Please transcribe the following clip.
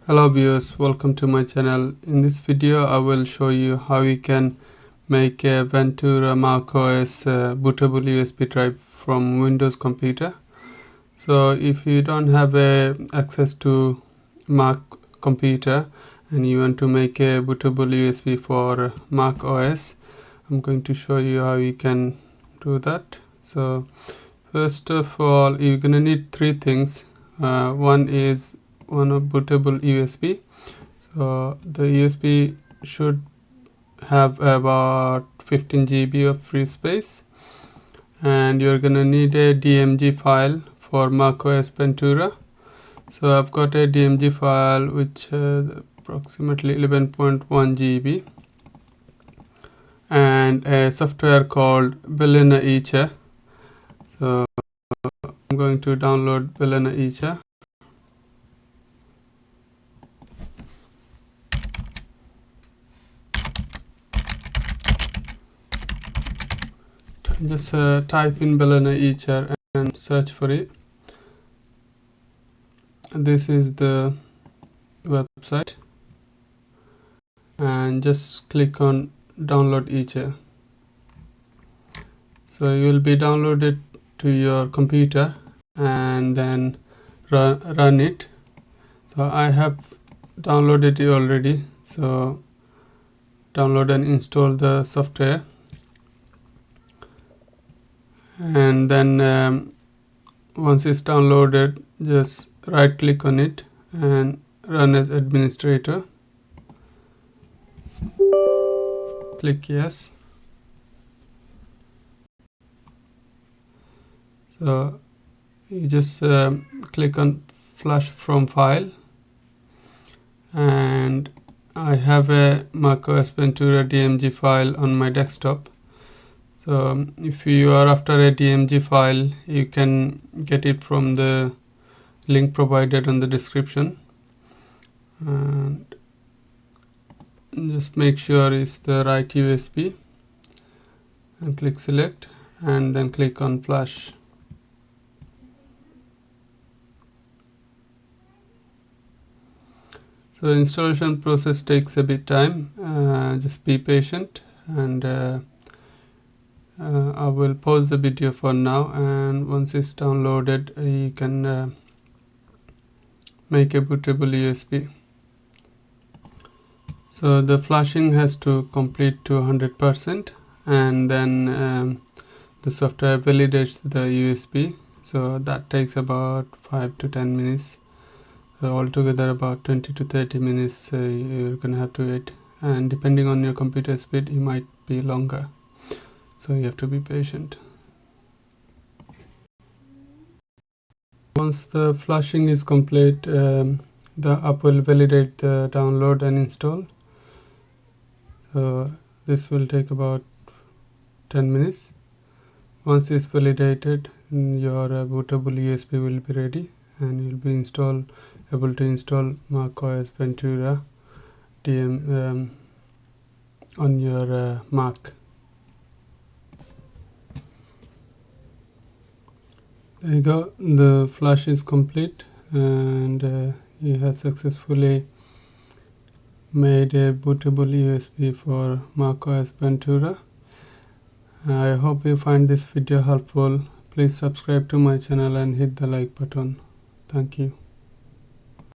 Hello viewers, welcome to my channel. In this video I will show you how you can make a Ventura macOS bootable USB drive from Windows computer. So if you don't have access to Mac computer and you want to make a bootable USB for macOS, I'm going to show you how you can do that. So first of all, you're gonna need three things. One is bootable USB. So the USB should have about 15 GB of free space, and you're gonna need a DMG file for macOS Ventura. So I've got a DMG file which approximately 11.1 GB and a software called Ventura. So I'm going to download Ventura. Just type in Ventura and search for it. This is the website, and just click on download each. So you will be downloaded to your computer and then run it. So I have downloaded it already, so download and install the software, and then once it's downloaded, just right click on it and run as administrator. Click yes. So you just click on flash from file, and I have a macOS Ventura DMG file on my desktop. So if you are after a DMG file, you can get it from the link provided on the description, and just make sure it's the right USB and click select, and then click on flash. So installation process takes a bit time, just be patient, and I will pause the video for now, and once it's downloaded you can make a bootable USB. So the flashing has to complete to 100%, and then the software validates the USB, so that takes about 5 to 10 minutes. So altogether about 20 to 30 minutes you're gonna have to wait, and depending on your computer speed it might be longer, so you have to be patient. Once the flashing is complete, the app will validate the download and install. So this will take about 10 minutes. Once it's validated, your bootable USB will be ready, and you'll be able to install macOS Ventura DM on your Mac. There you go, the flash is complete, and you have successfully made a bootable USB for macOS Ventura. I hope you find this video helpful. Please subscribe to my channel and hit the like button. Thank you.